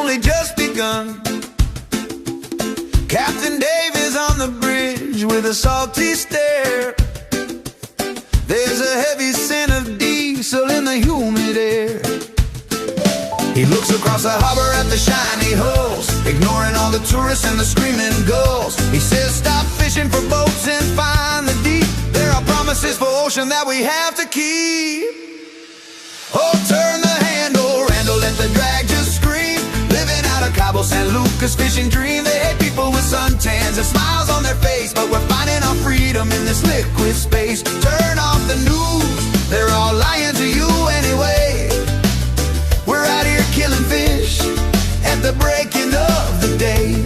only just begun. Captain Dave is on the bridge with a salty stare. There's a heavy scent of diesel in the humid air. He looks across the harbor at the shiny hulls, ignoring all the tourists and the screaming gulls. He says, stop fishing for boats and find the deep. There are promises for ocean that we have to keep. Oh, turn the handle, Randall, let the drag just scream. Living out of Cabo San Lucas fishing dream. They hate people with suntans and smiles on their face, but we're finding our freedom in this liquid space. Turn off the news, they're all lying to you anyway. We're out here killing fish at the breaking of the day.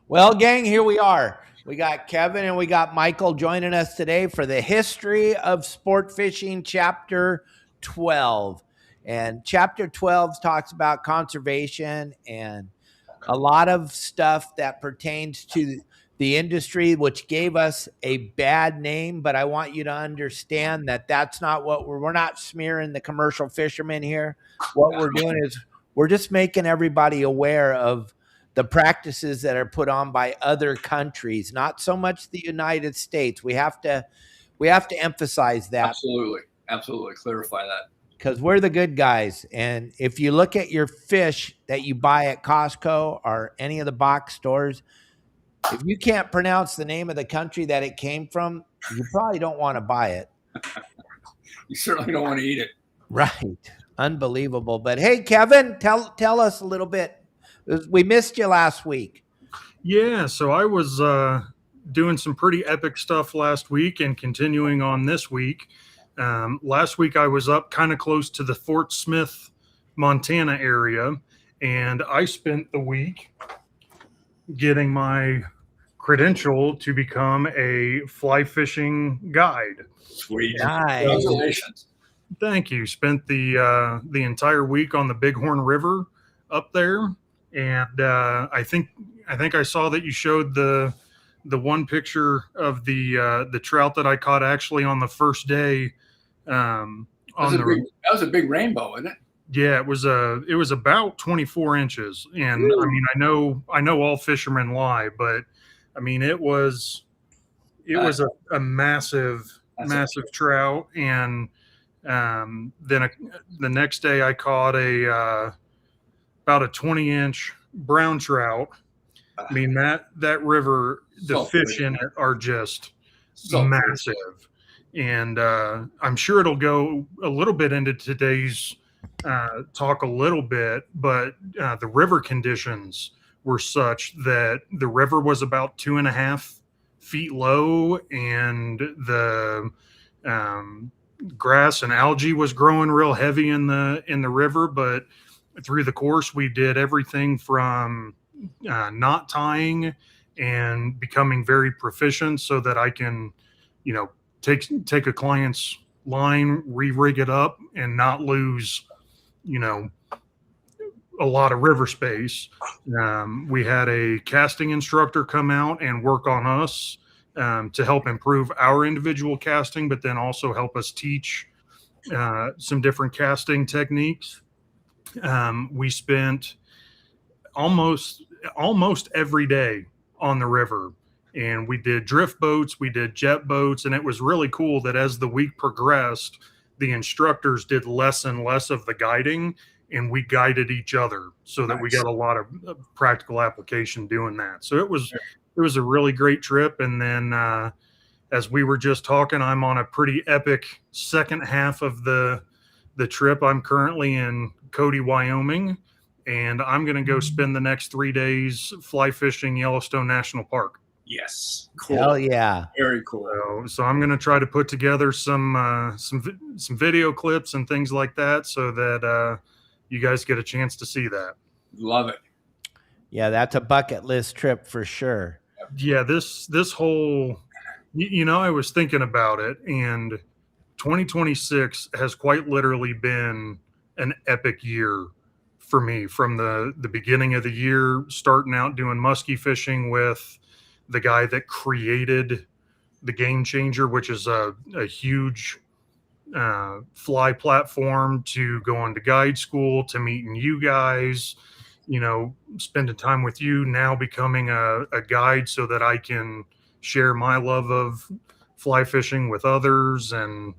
Well, gang, here we are. We got Kevin and we got Michael joining us today for the History of Sport Fishing, Chapter 12. And Chapter 12 talks about conservation and a lot of stuff that pertains to the industry, which gave us a bad name. But I want you to understand that that's not what we're not smearing the commercial fishermen here. What we're doing is we're just making everybody aware of the practices that are put on by other countries, not so much the United States. We have to emphasize that. Absolutely. Clarify that. Because we're the good guys. And if you look at your fish that you buy at Costco or any of the box stores, if you can't pronounce the name of the country that it came from, you probably don't want to buy it. You certainly don't want to eat it. Right. Unbelievable. But hey, Kevin, tell us a little bit. We missed you last week. Yeah, so I was doing some pretty epic stuff last week and continuing on this week. Last week I was up kind of close to the Fort Smith, Montana area, and I spent the week getting my credential to become a fly fishing guide. Sweet. Nice. Congratulations. Thank you. Spent the entire week on the Bighorn River up there. And I think I saw that you showed the one picture of the trout that I caught actually on the first day. That was a big rainbow, wasn't it? Yeah, it was about 24 inches, and Really? I mean I know all fishermen lie, but I mean it was a massive trout, and then the next day I caught about a 20-inch brown trout. I mean that river, the fish in it are just massive. And I'm sure it'll go a little bit into today's talk a little bit, but the river conditions were such that the river was about 2.5 feet low, and the grass and algae was growing real heavy in the river. But through the course, we did everything from knot tying and becoming very proficient so that I can, take a client's line, re-rig it up, and not lose, a lot of river space. We had a casting instructor come out and work on us to help improve our individual casting, but then also help us teach some different casting techniques. We spent almost every day on the river, and we did drift boats, we did jet boats, and it was really cool that as the week progressed, the instructors did less and less of the guiding, and we guided each other so that we got a lot of practical application doing that. So it was a really great trip. And then as we were just talking, I'm on a pretty epic second half of the trip. I'm currently in Cody, Wyoming, and I'm going to go spend the next 3 days fly fishing Yellowstone National Park. Yes. Cool. Hell yeah. Very cool. So I'm going to try to put together some video clips and things like that so that you guys get a chance to see that. Love it. Yeah, that's a bucket list trip for sure. Yeah, this whole, I was thinking about it, and 2026 has quite literally been an epic year for me. From the beginning of the year, starting out doing muskie fishing with the guy that created the Game Changer, which is a huge fly platform to going to guide school to meeting you guys, spending time with you, now becoming a guide so that I can share my love of fly fishing with others, and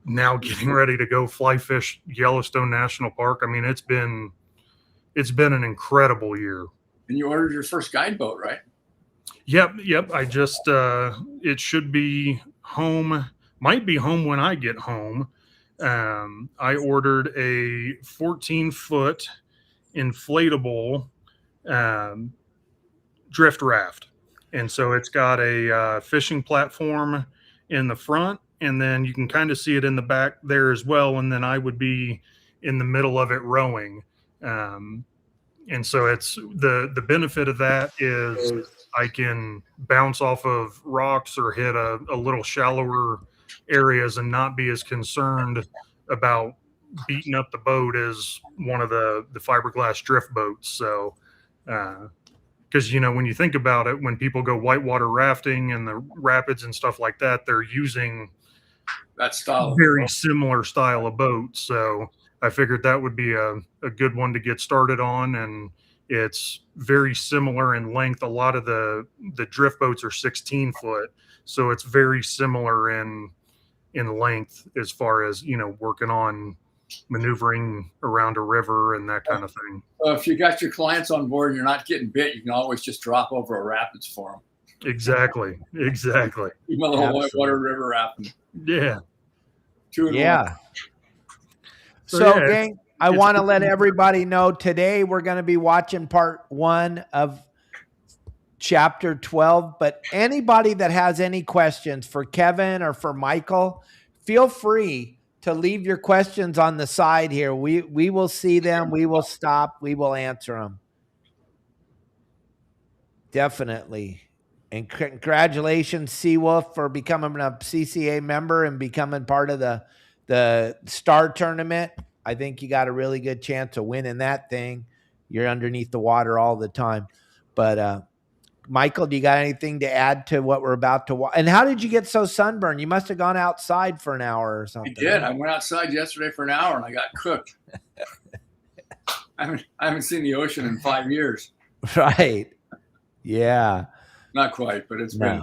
now getting ready to go fly fish Yellowstone National Park. I mean, it's been an incredible year. And you ordered your first guide boat, right? Yep. I just it should be home. Might be home when I get home. I ordered a 14-foot inflatable drift raft, and so it's got a fishing platform in the front, and then you can kind of see it in the back there as well. And then I would be in the middle of it rowing. And so it's the benefit of that is I can bounce off of rocks or hit a little shallower areas and not be as concerned about beating up the boat as one of the fiberglass drift boats. So, because, when you think about it, when people go whitewater rafting and the rapids and stuff like that, they're using that style, very similar style of boat. So I figured that would be a good one to get started on. And it's very similar in length. A lot of the drift boats are 16 foot. So it's very similar in length as far as, working on maneuvering around a river and that kind of thing. Well, if you got your clients on board and you're not getting bit, you can always just drop over a rapids for them. Exactly. Even a little whitewater river rafting. Yeah. Yeah. So, gang, I want to let everybody know today we're going to be watching part 1 of chapter 12. But anybody that has any questions for Kevin or for Michael, feel free to leave your questions on the side here. We will see them. We will stop. We will answer them. Definitely. And congratulations, Seawolf, for becoming a CCA member and becoming part of the Star Tournament. I think you got a really good chance of winning that thing. You're underneath the water all the time. But Michael, do you got anything to add to what we're about to watch? And how did you get so sunburned? You must have gone outside for an hour or something. I did. I went outside yesterday for an hour and I got cooked. I haven't seen the ocean in 5 years. Right. Yeah. Not quite, but it's been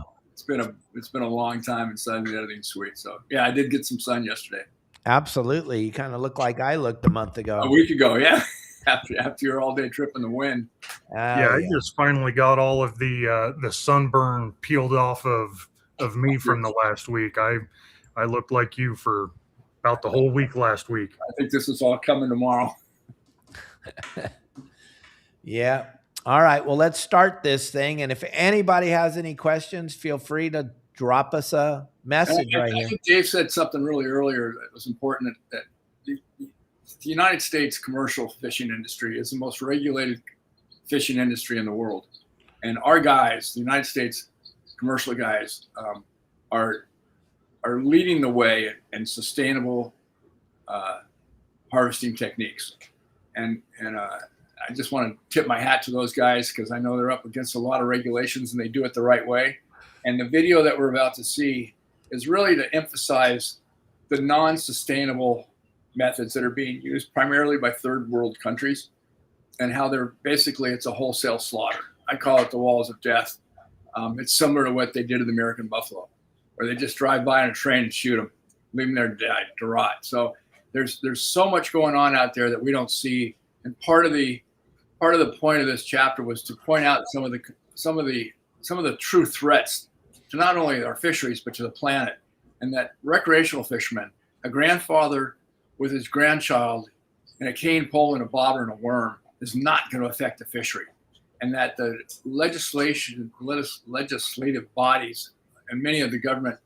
a long time inside the editing suite. So yeah, I did get some sun yesterday. Absolutely. You kind of look like I looked a month ago. A week ago, yeah. After your all-day trip in the wind. I just finally got all of the sunburn peeled off of me from the last week. I looked like you for about the whole week last week. I think this is all coming tomorrow. Yeah. All right. Well, let's start this thing. And if anybody has any questions, feel free to drop us a message right here. I think Dave said something really earlier that was important, that the United States commercial fishing industry is the most regulated fishing industry in the world. And our guys, the United States commercial guys, are leading the way in sustainable harvesting techniques. And I just want to tip my hat to those guys because I know they're up against a lot of regulations and they do it the right way. And the video that we're about to see is really to emphasize the non-sustainable methods that are being used primarily by third world countries and how it's a wholesale slaughter. I call it the walls of death. It's similar to what they did to the American buffalo, where they just drive by on a train and shoot them, leave them there to rot. So there's so much going on out there that we don't see. And part of the point of this chapter was to point out some of the true threats to not only our fisheries but to the planet. And that recreational fishermen, a grandfather with his grandchild and a cane pole and a bobber and a worm, is not going to affect the fishery. And that the legislative bodies and many of the government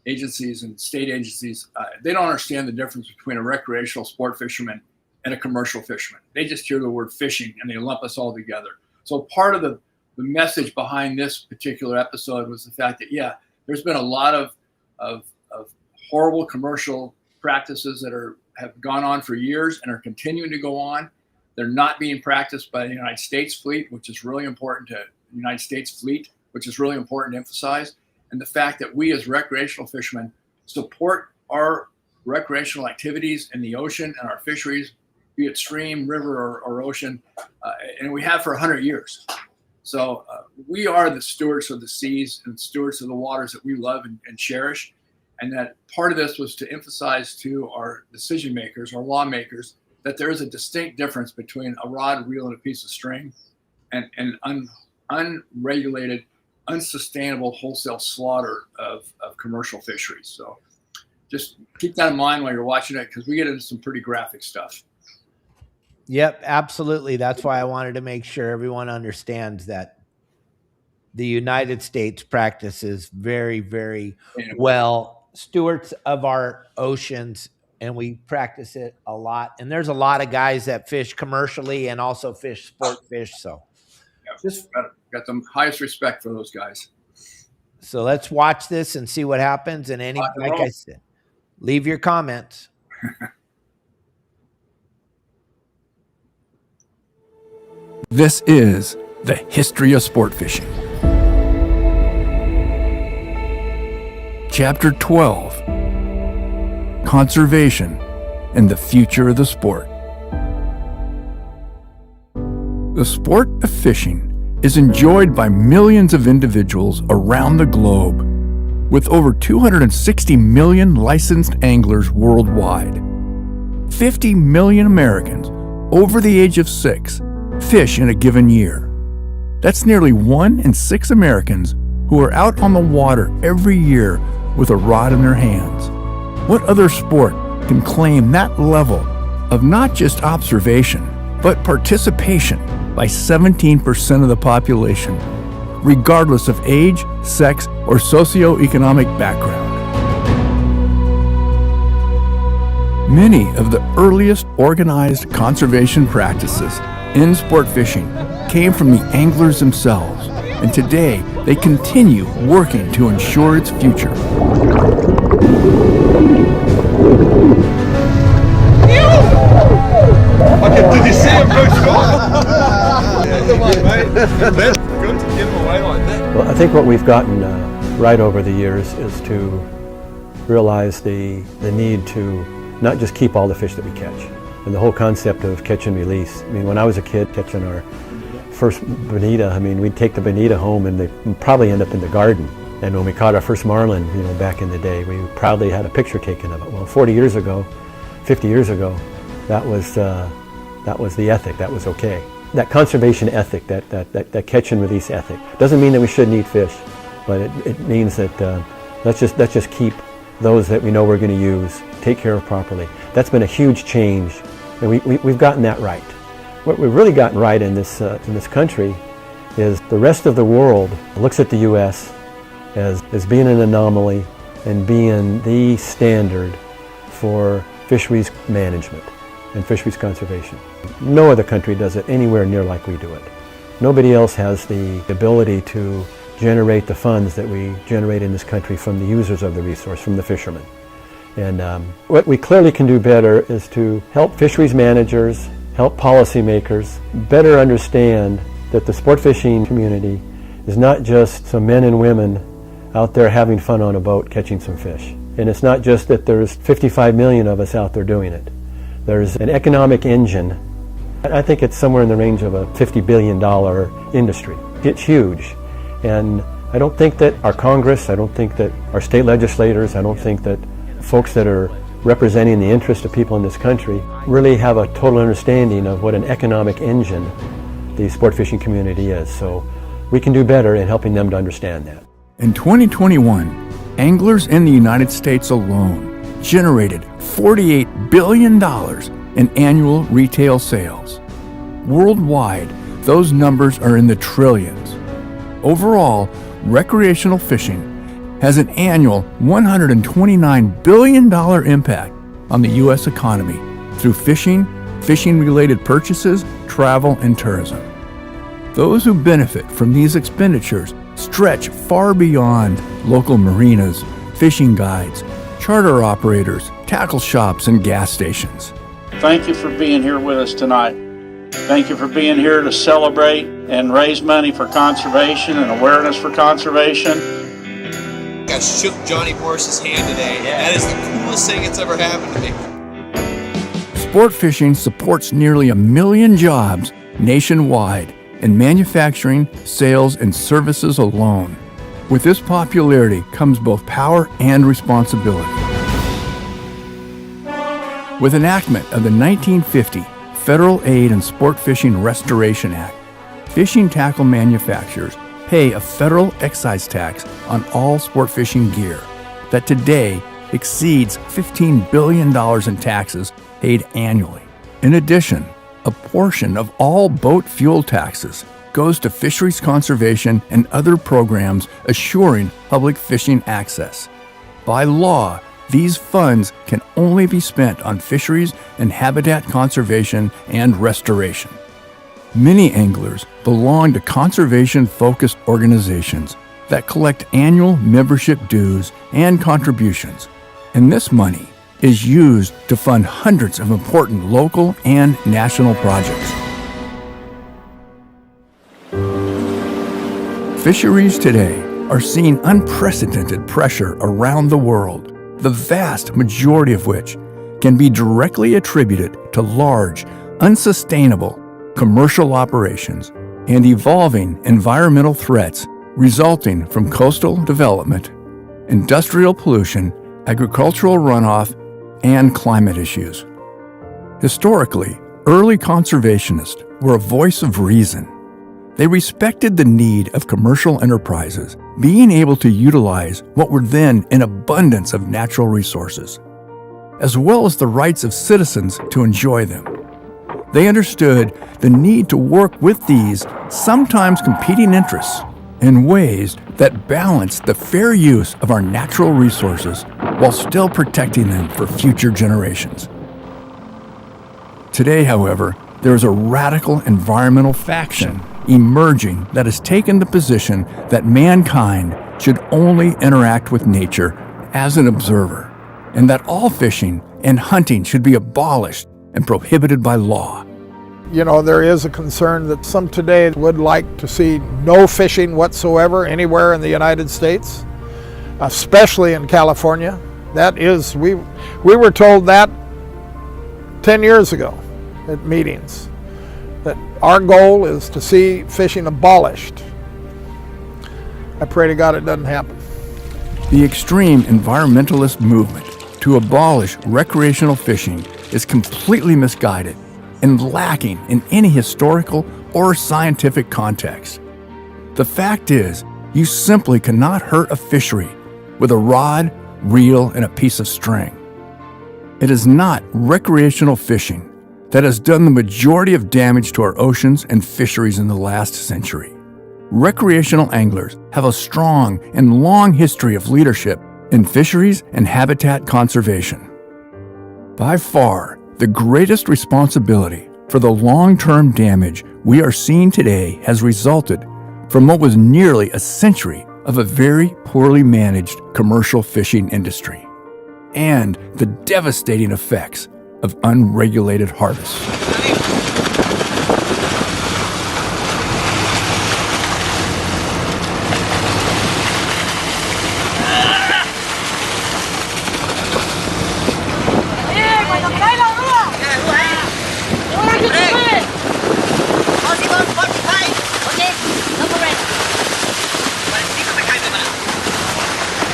agencies and state agencies, they don't understand the difference between a recreational sport fisherman and a commercial fisherman. They just hear the word fishing and they lump us all together. So part of the message behind this particular episode was the fact that, there's been a lot of horrible commercial practices that have gone on for years and are continuing to go on. They're not being practiced by the United States fleet, which is really important to emphasize. And the fact that we as recreational fishermen support our recreational activities in the ocean and our fisheries, be it stream, river, or ocean, and we have for 100 years. So we are the stewards of the seas and stewards of the waters that we love and cherish. And that part of this was to emphasize to our decision makers, our lawmakers, that there is a distinct difference between a rod, reel, and a piece of string and unregulated, unsustainable wholesale slaughter of commercial fisheries. So just keep that in mind while you're watching it, because we get into some pretty graphic stuff. Yep, absolutely. That's why I wanted to make sure everyone understands that the United States practices very, very well stewards of our oceans, and we practice it a lot. And there's a lot of guys that fish commercially and also fish sport fish. So just got the highest respect for those guys. So let's watch this and see what happens. And like I said, leave your comments. This is the history of sport fishing. Chapter 12, Conservation and the Future of the Sport. The sport of fishing is enjoyed by millions of individuals around the globe, with over 260 million licensed anglers worldwide. 50 million Americans over the age of 6 fish in a given year. That's nearly 1 in 6 Americans who are out on the water every year with a rod in their hands. What other sport can claim that level of not just observation, but participation by 17% of the population, regardless of age, sex, or socioeconomic background? Many of the earliest organized conservation practices in sport fishing came from the anglers themselves, and today they continue working to ensure its future. Okay, did you see him go Scott? Come on, mate. That's good to get him away like that. Well, I think what we've gotten right over the years is to realize the need to not just keep all the fish that we catch. And the whole concept of catch and release. I mean, when I was a kid catching our first bonita, I mean, we'd take the bonita home and they'd probably end up in the garden. And when we caught our first marlin, you know, back in the day, we proudly had a picture taken of it. Well, 40 years ago, 50 years ago, that was the ethic. That was okay. That conservation ethic, that catch and release ethic, doesn't mean that we shouldn't eat fish, but it means that let's just keep those that we know we're going to use, take care of properly. That's been a huge change, and we've gotten that right. What we've really gotten right in this country is the rest of the world looks at the U.S. as being an anomaly and being the standard for fisheries management and fisheries conservation. No other country does it anywhere near like we do it. Nobody else has the ability to generate the funds that we generate in this country from the users of the resource, from the fishermen. And what we clearly can do better is to help fisheries managers, help policymakers better understand that the sport fishing community is not just some men and women out there having fun on a boat catching some fish. And it's not just that there's 55 million of us out there doing it. There's an economic engine. I think it's somewhere in the range of a $50 billion industry. It's huge. And I don't think that our Congress, I don't think that our state legislators, I don't think that folks that are representing the interest of people in this country really have a total understanding of what an economic engine the sport fishing community is. So we can do better in helping them to understand that. In 2021, anglers in the United States alone generated $48 billion in annual retail sales. Worldwide, those numbers are in the trillions. Overall, recreational fishing has an annual $129 billion impact on the U.S. economy through fishing, fishing-related purchases, travel, and tourism. Those who benefit from these expenditures stretch far beyond local marinas, fishing guides, charter operators, tackle shops, and gas stations. Thank you for being here with us tonight. Thank you for being here to celebrate and raise money for conservation and awareness for conservation. I I shook Johnny Morris's hand today. Yeah. That is the coolest thing that's ever happened to me. Sport fishing supports nearly 1 million jobs nationwide in manufacturing, sales, and services alone. With this popularity comes both power and responsibility. With enactment of the 1950 Federal Aid and Sport Fishing Restoration Act, fishing tackle manufacturers pay a federal excise tax on all sport fishing gear that today exceeds $15 billion in taxes paid annually. In addition, a portion of all boat fuel taxes goes to fisheries conservation and other programs assuring public fishing access. By law, these funds can only be spent on fisheries and habitat conservation and restoration. Many anglers belong to conservation-focused organizations that collect annual membership dues and contributions, and this money is used to fund hundreds of important local and national projects. Fisheries today are seeing unprecedented pressure around the world, the vast majority of which can be directly attributed to large, unsustainable commercial operations and evolving environmental threats resulting from coastal development, industrial pollution, agricultural runoff, and climate issues. Historically, early conservationists were a voice of reason. They respected the need of commercial enterprises being able to utilize what were then an abundance of natural resources, as well as the rights of citizens to enjoy them. They understood the need to work with these sometimes competing interests in ways that balanced the fair use of our natural resources while still protecting them for future generations. Today, however, there is a radical environmental faction emerging that has taken the position that mankind should only interact with nature as an observer, and that all fishing and hunting should be abolished and prohibited by law. You know, there is a concern that some today would like to see no fishing whatsoever anywhere in the United States, especially in California. That is, we were told that 10 years ago at meetings, that our goal is to see fishing abolished. I pray to God it doesn't happen. The extreme environmentalist movement to abolish recreational fishing is completely misguided and lacking in any historical or scientific context. The fact is, you simply cannot hurt a fishery with a rod, reel, and a piece of string. It is not recreational fishing that has done the majority of damage to our oceans and fisheries in the last century. Recreational anglers have a strong and long history of leadership in fisheries and habitat conservation. By far, the greatest responsibility for the long-term damage we are seeing today has resulted from what was nearly a century of a very poorly managed commercial fishing industry and the devastating effects of unregulated harvests.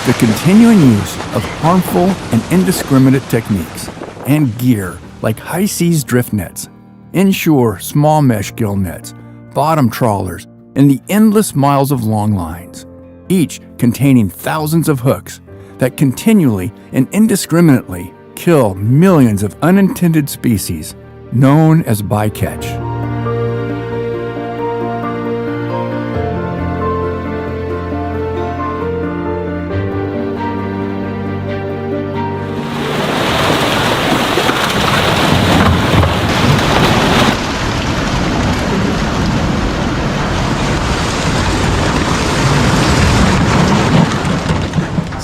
The continuing use of harmful and indiscriminate techniques and gear like high seas drift nets, inshore small mesh gill nets, bottom trawlers, and the endless miles of long lines, each containing thousands of hooks that continually and indiscriminately kill millions of unintended species, known as bycatch.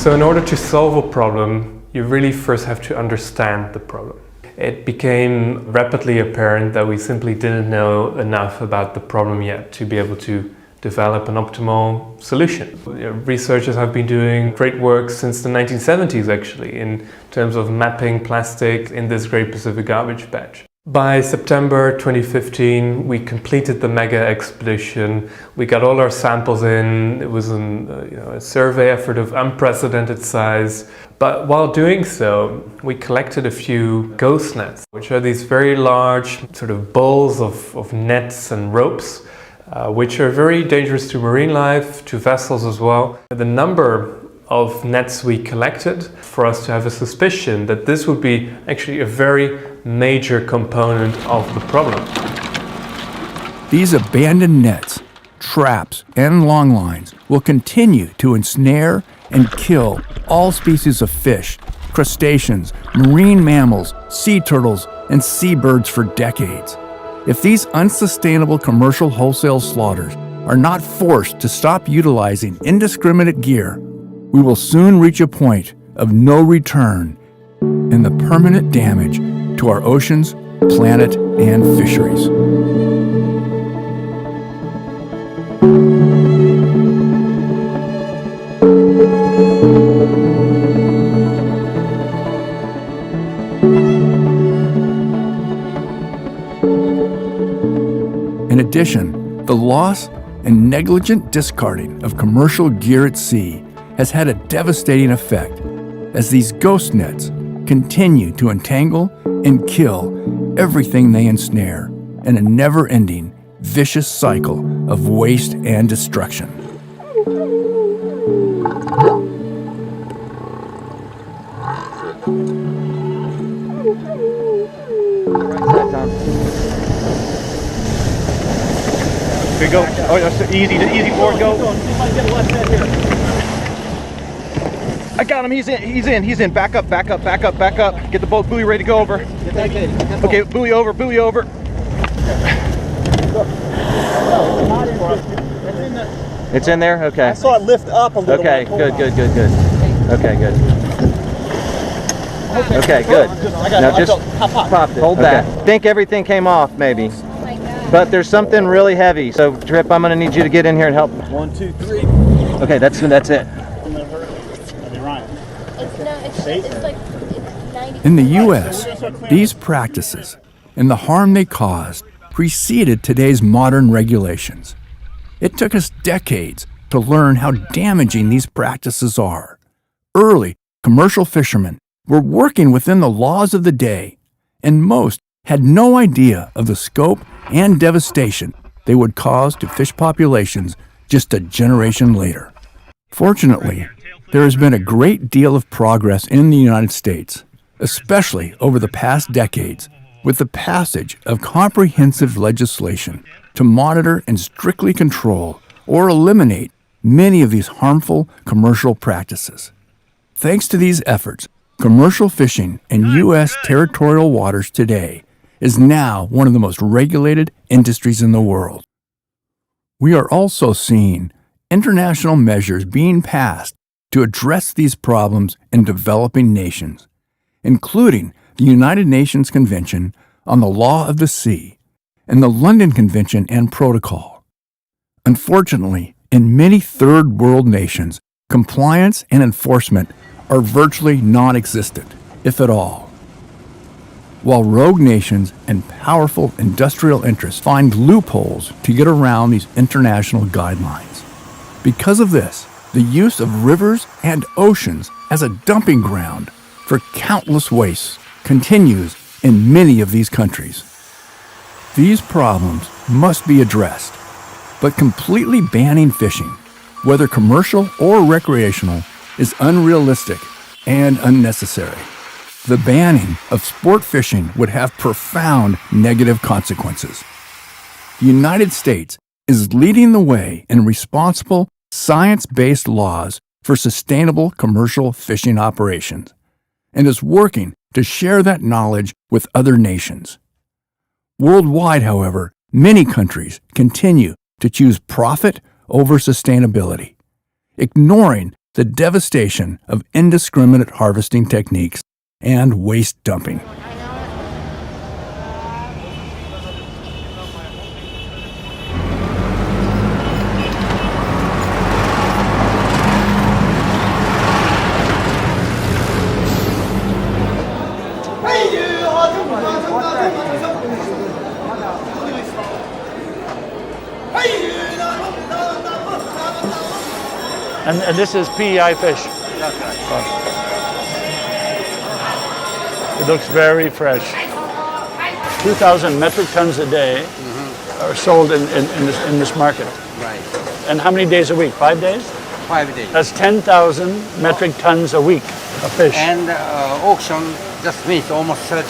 So in order to solve a problem, you really first have to understand the problem. It became rapidly apparent that we simply didn't know enough about the problem yet to be able to develop an optimal solution. Researchers have been doing great work since the 1970s actually in terms of mapping plastic in this Great Pacific Garbage Patch. By September 2015, we completed the mega expedition. We got all our samples in. It was a survey effort of unprecedented size. But while doing so, we collected a few ghost nets, which are these very large sort of balls of nets and ropes, which are very dangerous to marine life, to vessels as well. The number of nets we collected for us to have a suspicion that this would be actually a very major component of the problem. These abandoned nets, traps, and long lines will continue to ensnare and kill all species of fish, crustaceans, marine mammals, sea turtles, and seabirds for decades. If these unsustainable commercial wholesale slaughters are not forced to stop utilizing indiscriminate gear, we will soon reach a point of no return in the permanent damage to our oceans, planet, and fisheries. In addition, the loss and negligent discarding of commercial gear at sea has had a devastating effect as these ghost nets continue to entangle and kill everything they ensnare in a never-ending, vicious cycle of waste and destruction. Here we go. Oh, that's easy forward, go. I got him, he's in. Back up. Get the boat buoy ready to go over. Okay, buoy over. It's in there? Okay. I saw it lift up a little. Okay, good. Okay, good. Okay, good. Now just pop it. Hold that. I think everything came off, maybe. But there's something really heavy. So, Trip, I'm going to need you to get in here and help. 1, 2, 3. Okay, that's it. In the U.S., these practices and the harm they caused preceded today's modern regulations. It took us decades to learn how damaging these practices are. Early commercial fishermen were working within the laws of the day, and most had no idea of the scope and devastation they would cause to fish populations just a generation later. Fortunately, there has been a great deal of progress in the United States, especially over the past decades, with the passage of comprehensive legislation to monitor and strictly control or eliminate many of these harmful commercial practices. Thanks to these efforts, commercial fishing in U.S. territorial waters today is now one of the most regulated industries in the world. We are also seeing international measures being passed to address these problems in developing nations, including the United Nations Convention on the Law of the Sea and the London Convention and Protocol. Unfortunately, in many third world nations, compliance and enforcement are virtually non-existent, if at all. While rogue nations and powerful industrial interests find loopholes to get around these international guidelines. Because of this, the use of rivers and oceans as a dumping ground for countless wastes continues in many of these countries. These problems must be addressed, but completely banning fishing, whether commercial or recreational, is unrealistic and unnecessary. The banning of sport fishing would have profound negative consequences. The United States is leading the way in responsible, science-based laws for sustainable commercial fishing operations, and is working to share that knowledge with other nations. Worldwide, however, many countries continue to choose profit over sustainability, ignoring the devastation of indiscriminate harvesting techniques and waste dumping. And this is PEI fish. That's right. It looks very fresh. 2,000 metric tons a day are sold in this market. Right. And how many days a week? 5 days? 5 days. That's 10,000 metric tons a week of fish. And auction just finished almost 30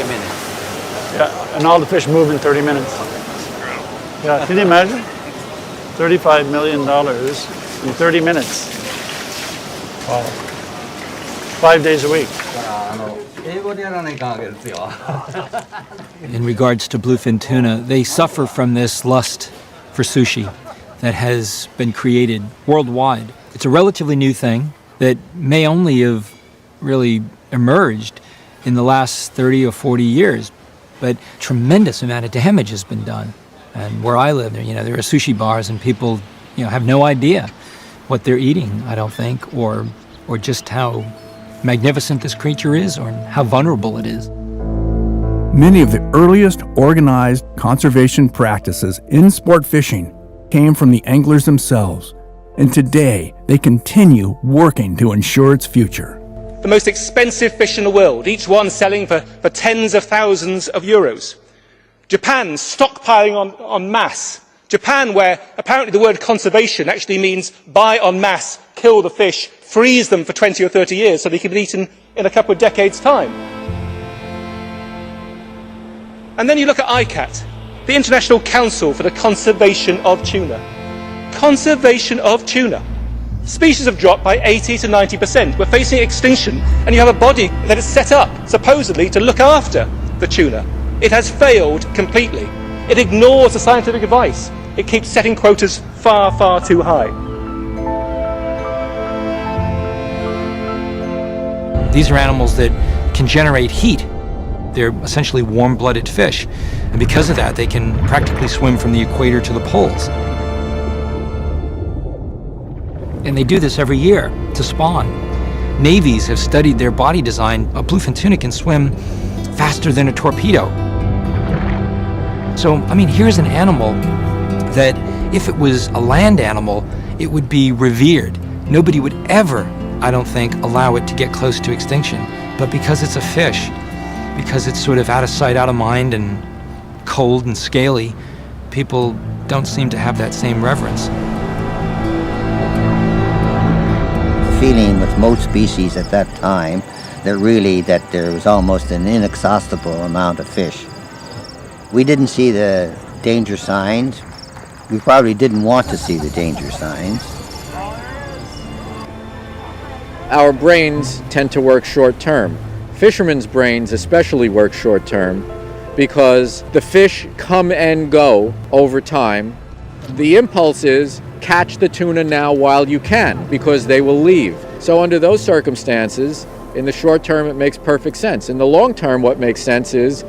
minutes. Yeah, and all the fish move in 30 minutes. Yeah, can you imagine? $35 million in 30 minutes. Wow. 5 days a week. In regards to bluefin tuna, they suffer from this lust for sushi that has been created worldwide. It's a relatively new thing that may only have really emerged in the last 30 or 40 years, but tremendous amount of damage has been done. And where I live, there are sushi bars and people, have no idea what they're eating, I don't think, or just how magnificent this creature is or how vulnerable it is. Many of the earliest organized conservation practices in sport fishing came from the anglers themselves, and today they continue working to ensure its future. The most expensive fish in the world, each one selling for tens of thousands of euros. Japan stockpiling en masse. Japan, where apparently the word conservation actually means buy en masse, kill the fish, freeze them for 20 or 30 years so they can be eaten in a couple of decades' time. And then you look at ICAT, the International Council for the Conservation of Tuna. Conservation of tuna. Species have dropped by 80 to 90%. We're facing extinction, and you have a body that is set up, supposedly, to look after the tuna. It has failed completely. It ignores the scientific advice. It keeps setting quotas far, far too high. These are animals that can generate heat. They're essentially warm-blooded fish, and because of that, they can practically swim from the equator to the poles. And they do this every year to spawn. Navies have studied their body design. A bluefin tuna can swim faster than a torpedo. So, here's an animal that if it was a land animal, it would be revered. Nobody would ever, I don't think, allow it to get close to extinction. But because it's a fish, because it's sort of out of sight, out of mind, and cold and scaly, people don't seem to have that same reverence. The feeling with most species at that time, that there was almost an inexhaustible amount of fish. We didn't see the danger signs. We probably didn't want to see the danger signs. Our brains tend to work short term. Fishermen's brains especially work short term because the fish come and go over time. The impulse is catch the tuna now while you can because they will leave. So under those circumstances, in the short term it makes perfect sense. In the long term, what makes sense is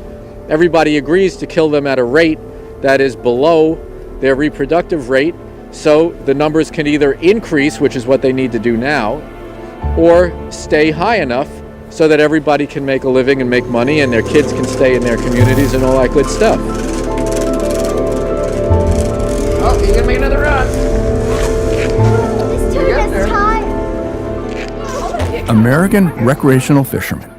everybody agrees to kill them at a rate that is below their reproductive rate, so the numbers can either increase, which is what they need to do now, or stay high enough so that everybody can make a living and make money and their kids can stay in their communities and all that good stuff. Oh, he's gonna make another run. This tuna's tired. American recreational fishermen,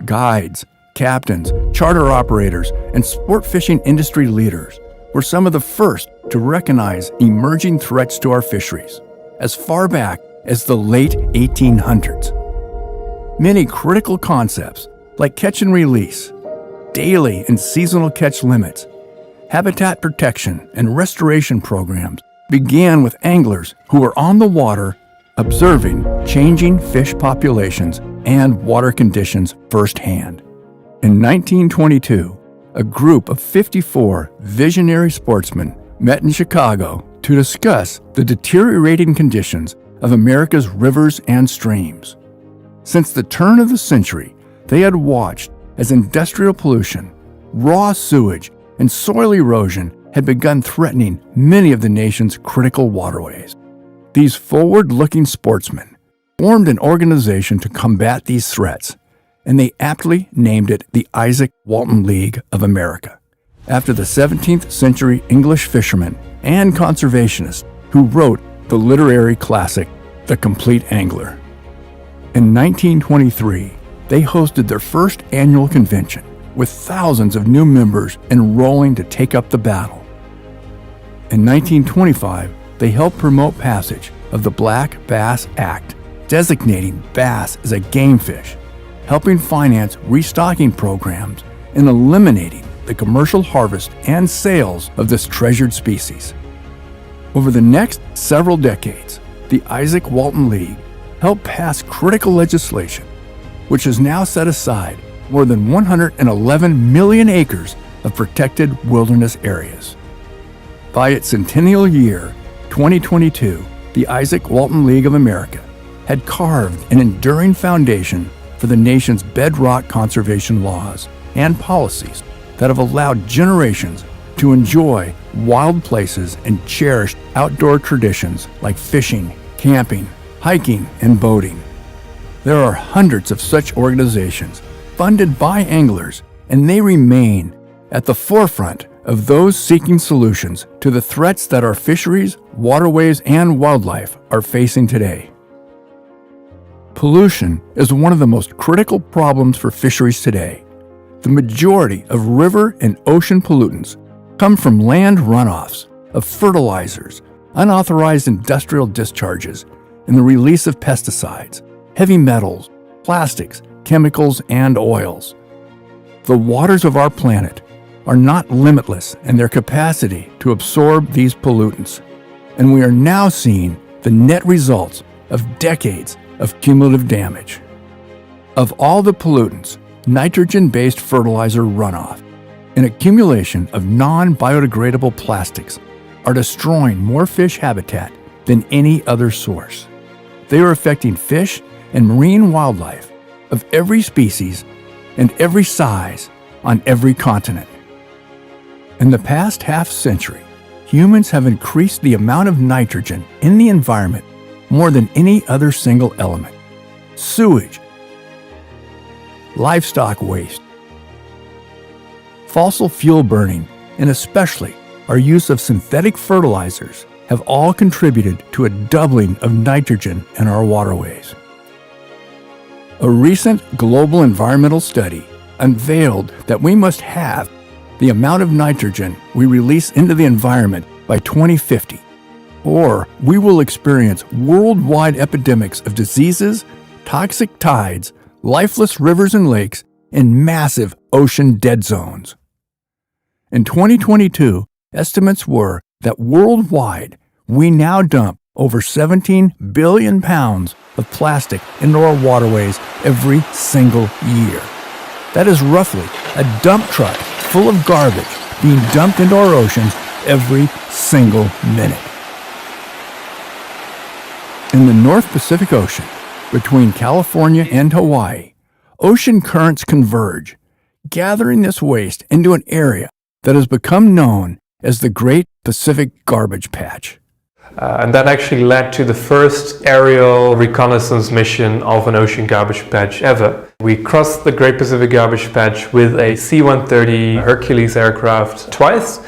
guides, captains, charter operators, and sport fishing industry leaders were some of the first to recognize emerging threats to our fisheries as far back as the late 1800s. Many critical concepts like catch and release, daily and seasonal catch limits, habitat protection, and restoration programs began with anglers who were on the water observing changing fish populations and water conditions firsthand. In 1922, a group of 54 visionary sportsmen met in Chicago to discuss the deteriorating conditions of America's rivers and streams. Since the turn of the century, they had watched as industrial pollution, raw sewage, and soil erosion had begun threatening many of the nation's critical waterways. These forward-looking sportsmen formed an organization to combat these threats, and they aptly named it the Isaac Walton League of America, after the 17th century English fisherman and conservationist who wrote the literary classic the complete angler. In 1923, they hosted their first annual convention with thousands of new members enrolling to take up the battle. In 1925, they helped promote passage of the Black Bass Act, designating bass as a game fish, helping finance restocking programs and eliminating the commercial harvest and sales of this treasured species. Over the next several decades, the Izaak Walton League helped pass critical legislation, which has now set aside more than 111 million acres of protected wilderness areas. By its centennial year, 2022, the Izaak Walton League of America had carved an enduring foundation for the nation's bedrock conservation laws and policies that have allowed generations to enjoy wild places and cherished outdoor traditions like fishing, camping, hiking, and boating. There are hundreds of such organizations funded by anglers, and they remain at the forefront of those seeking solutions to the threats that our fisheries, waterways, and wildlife are facing today. Pollution is one of the most critical problems for fisheries today. The majority of river and ocean pollutants come from land runoffs, of fertilizers, unauthorized industrial discharges, and the release of pesticides, heavy metals, plastics, chemicals, and oils. The waters of our planet are not limitless in their capacity to absorb these pollutants, and we are now seeing the net results of decades of cumulative damage. Of all the pollutants, nitrogen-based fertilizer runoff and accumulation of non-biodegradable plastics are destroying more fish habitat than any other source. They are affecting fish and marine wildlife of every species and every size on every continent. In the past half-century, humans have increased the amount of nitrogen in the environment more than any other single element. Sewage, livestock waste, fossil fuel burning, and especially our use of synthetic fertilizers have all contributed to a doubling of nitrogen in our waterways. A recent global environmental study unveiled that we must halve the amount of nitrogen we release into the environment by 2050, or we will experience worldwide epidemics of diseases, toxic tides, lifeless rivers and lakes, and massive ocean dead zones. In 2022, estimates were that worldwide, we now dump over 17 billion pounds of plastic into our waterways every single year. That is roughly a dump truck full of garbage being dumped into our oceans every single minute. In the North Pacific Ocean, between California and Hawaii, ocean currents converge, gathering this waste into an area that has become known as the Great Pacific Garbage Patch. And that actually led to the first aerial reconnaissance mission of an ocean garbage patch ever. We crossed the Great Pacific Garbage Patch with a C-130 Hercules aircraft twice.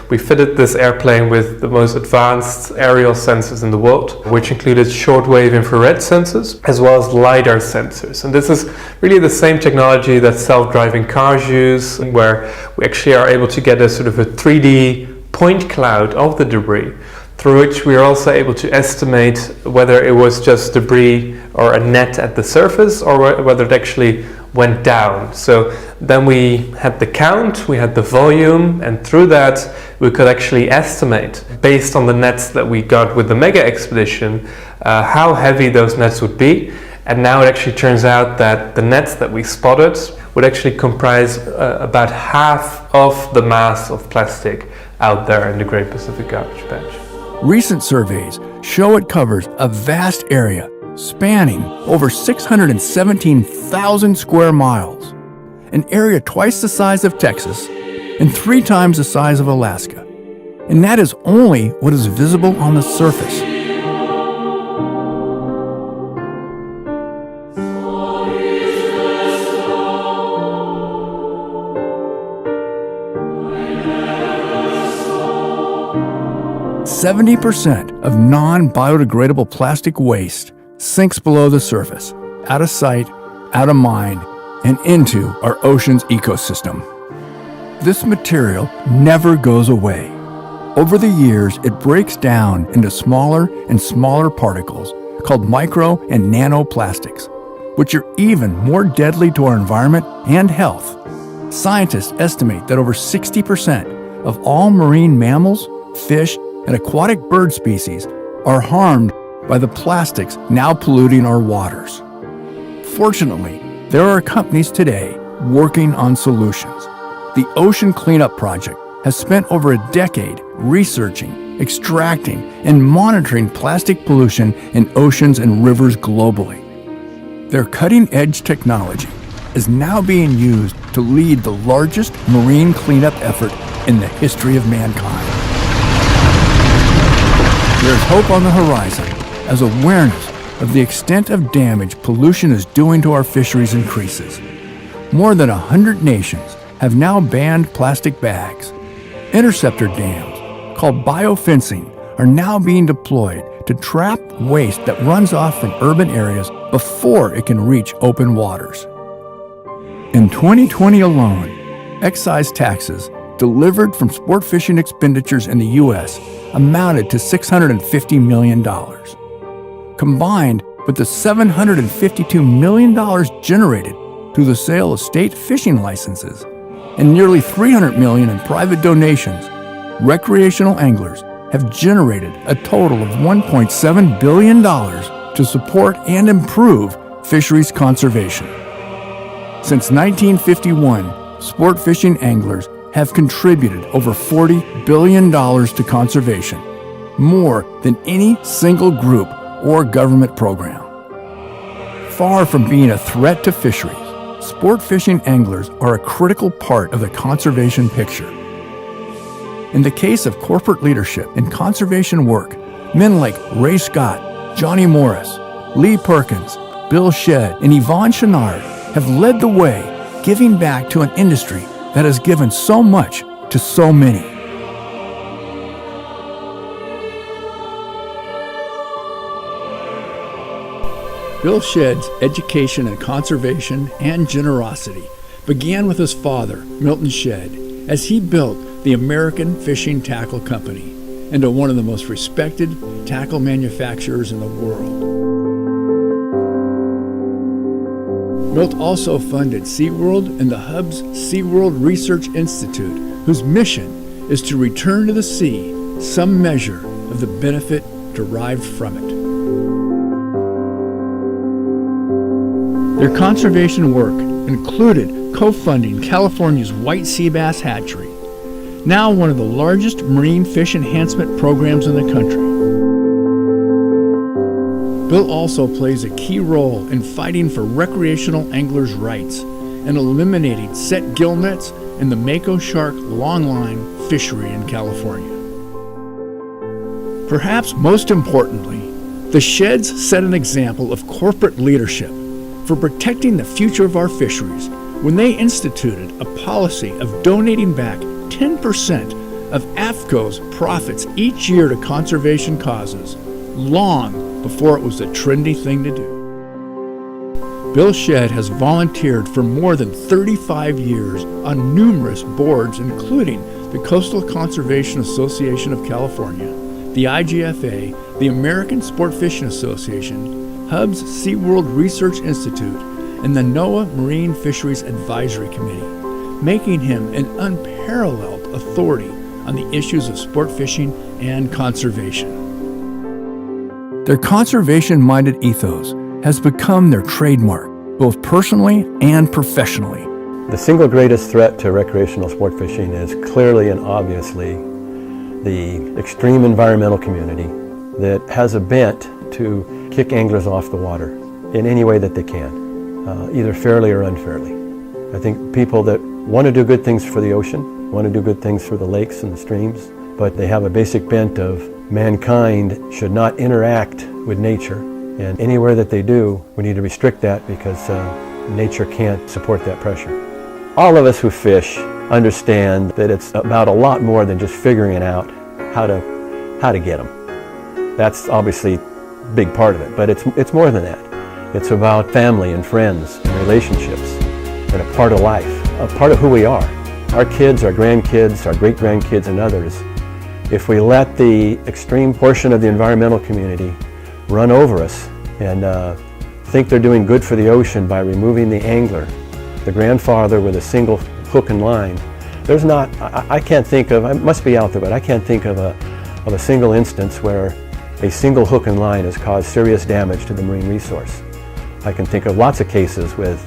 We fitted this airplane with the most advanced aerial sensors in the world, which included shortwave infrared sensors as well as LiDAR sensors. And this is really the same technology that self-driving cars use, where we actually are able to get a sort of a 3D point cloud of the debris, through which we are also able to estimate whether it was just debris or a net at the surface, or whether it actually went down. So then we had the count, we had the volume, and through that we could actually estimate, based on the nets that we got with the mega expedition, how heavy those nets would be. And now it actually turns out that the nets that we spotted would actually comprise about half of the mass of plastic out there in the Great Pacific Garbage Patch. Recent surveys show it covers a vast area spanning over 617,000 square miles, an area twice the size of Texas and 3 times the size of Alaska. And that is only what is visible on the surface. 70% of non-biodegradable plastic waste sinks below the surface, out of sight, out of mind, and into our ocean's ecosystem. This material never goes away. Over the years, it breaks down into smaller and smaller particles called micro and nanoplastics, which are even more deadly to our environment and health. Scientists estimate that over 60% of all marine mammals, fish, and aquatic bird species are harmed by the plastics now polluting our waters. Fortunately, there are companies today working on solutions. The Ocean Cleanup Project has spent over a decade researching, extracting, and monitoring plastic pollution in oceans and rivers globally. Their cutting-edge technology is now being used to lead the largest marine cleanup effort in the history of mankind. There's hope on the horizon as awareness of the extent of damage pollution is doing to our fisheries increases. More than 100 nations have now banned plastic bags. Interceptor dams, called biofencing, are now being deployed to trap waste that runs off from urban areas before it can reach open waters. In 2020 alone, excise taxes delivered from sport fishing expenditures in the U.S. amounted to $650 million. Combined with the $752 million generated through the sale of state fishing licenses and nearly $300 million in private donations, recreational anglers have generated a total of $1.7 billion to support and improve fisheries conservation. Since 1951, sport fishing anglers have contributed over $40 billion to conservation, more than any single group or government program. Far from being a threat to fisheries, sport fishing anglers are a critical part of the conservation picture. In the case of corporate leadership in conservation work, men like Ray Scott, Johnny Morris, Lee Perkins, Bill Shedd, and Yvonne Chenard have led the way, giving back to an industry that has given so much to so many. Bill Shedd's education in conservation and generosity began with his father, Milton Shedd, as he built the American Fishing Tackle Company into one of the most respected tackle manufacturers in the world. Milt also funded SeaWorld and the Hub's SeaWorld Research Institute, whose mission is to return to the sea some measure of the benefit derived from it. Their conservation work included co-funding California's white sea bass hatchery, now one of the largest marine fish enhancement programs in the country. Bill also plays a key role in fighting for recreational anglers' rights and eliminating set gill nets in the mako shark longline fishery in California. Perhaps most importantly, the Sheds set an example of corporate leadership for protecting the future of our fisheries when they instituted a policy of donating back 10% of AFTCO's profits each year to conservation causes, long before it was a trendy thing to do. Bill Shedd has volunteered for more than 35 years on numerous boards, including the Coastal Conservation Association of California, the IGFA, the American Sport Fishing Association, Hub's SeaWorld Research Institute, and the NOAA Marine Fisheries Advisory Committee, making him an unparalleled authority on the issues of sport fishing and conservation. Their conservation-minded ethos has become their trademark, both personally and professionally. The single greatest threat to recreational sport fishing is clearly and obviously the extreme environmental community that has a bent to kick anglers off the water in any way that they can, either fairly or unfairly. I think people that want to do good things for the ocean, want to do good things for the lakes and the streams, but they have a basic bent of mankind should not interact with nature, and anywhere that they do, we need to restrict that because nature can't support that pressure. All of us who fish understand that it's about a lot more than just figuring out how to how to get them. That's obviously a big part of it, but it's more than that. It's about family and friends and relationships and a part of life, a part of who we are. Our kids, our grandkids, our great-grandkids and others, if we let the extreme portion of the environmental community run over us and think they're doing good for the ocean by removing the angler, the grandfather with a single hook and line, there's not, I can't think of, it must be out there, but I can't think of a single instance where a single hook and line has caused serious damage to the marine resource. I can think of lots of cases with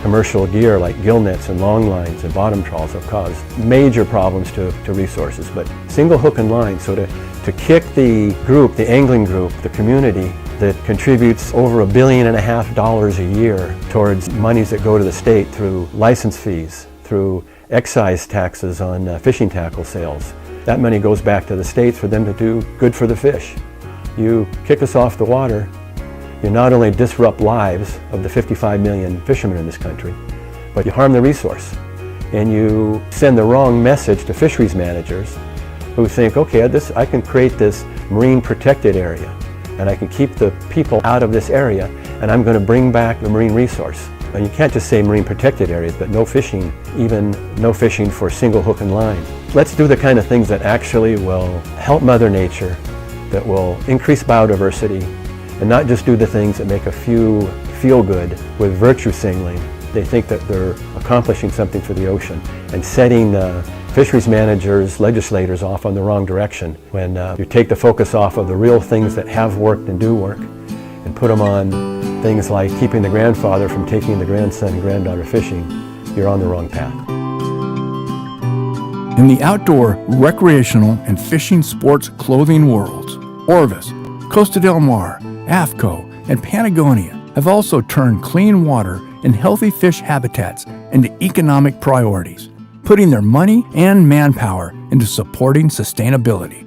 commercial gear like gill nets and long lines and bottom trawls have caused major problems to resources, but single hook and line, so to kick the group, the angling group, the community that contributes over $1.5 billion a year towards monies that go to the state through license fees, through excise taxes on fishing tackle sales. That money goes back to the states for them to do good for the fish. You kick us off the water, you not only disrupt lives of the 55 million fishermen in this country, but you harm the resource. And you send the wrong message to fisheries managers who think, okay, I can create this marine protected area and I can keep the people out of this area and I'm going to bring back the marine resource. And you can't just say marine protected areas, but no fishing, even no fishing for single hook and line. Let's do the kind of things that actually will help Mother Nature, that will increase biodiversity, and not just do the things that make a few feel good with virtue signaling. They think that they're accomplishing something for the ocean and setting fisheries managers, legislators off on the wrong direction when you take the focus off of the real things that have worked and do work and put them on things like keeping the grandfather from taking the grandson and granddaughter fishing. You're on the wrong path. In the outdoor, recreational, and fishing sports clothing worlds, Orvis, Costa del Mar, AFCO, and Patagonia have also turned clean water and healthy fish habitats into economic priorities, putting their money and manpower into supporting sustainability.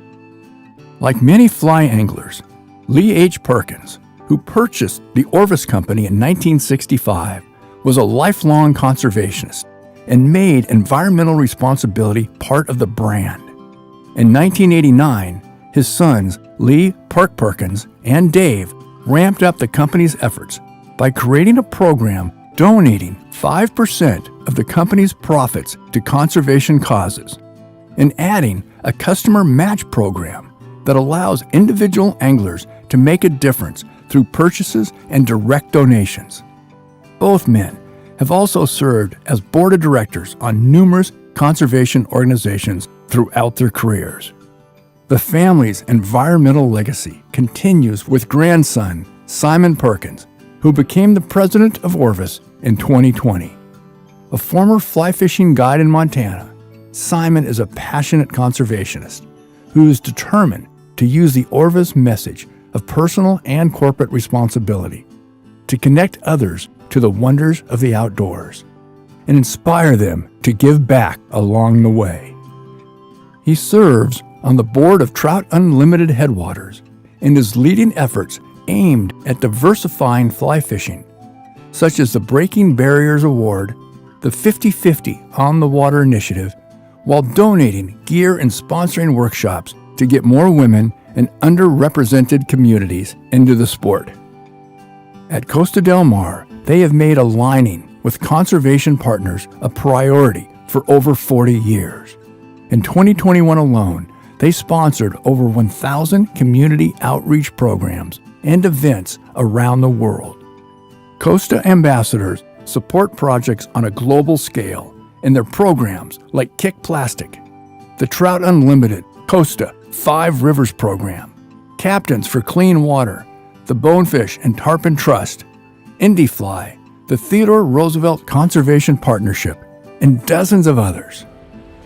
Like many fly anglers, Lee H. Perkins, who purchased the Orvis Company in 1965, was a lifelong conservationist and made environmental responsibility part of the brand. In 1989, his sons, Lee Park Perkins and Dave, ramped up the company's efforts by creating a program donating 5% of the company's profits to conservation causes and adding a customer match program that allows individual anglers to make a difference through purchases and direct donations. Both men have also served as board of directors on numerous conservation organizations throughout their careers. The family's environmental legacy continues with grandson Simon Perkins, who became the president of Orvis in 2020. A former fly fishing guide in Montana, Simon is a passionate conservationist who is determined to use the Orvis message of personal and corporate responsibility to connect others to the wonders of the outdoors and inspire them to give back along the way. He serves on the board of Trout Unlimited Headwaters and is leading efforts aimed at diversifying fly fishing, such as the Breaking Barriers Award, the 50-50 On the Water Initiative, while donating gear and sponsoring workshops to get more women and underrepresented communities into the sport. At Costa del Mar, they have made aligning with conservation partners a priority for over 40 years. In 2021 alone, they sponsored over 1,000 community outreach programs and events around the world. Costa ambassadors support projects on a global scale in their programs like Kick Plastic, the Trout Unlimited Costa 5 Rivers program, Captains for Clean Water, the Bonefish and Tarpon Trust, IndieFly, the Theodore Roosevelt Conservation Partnership, and dozens of others.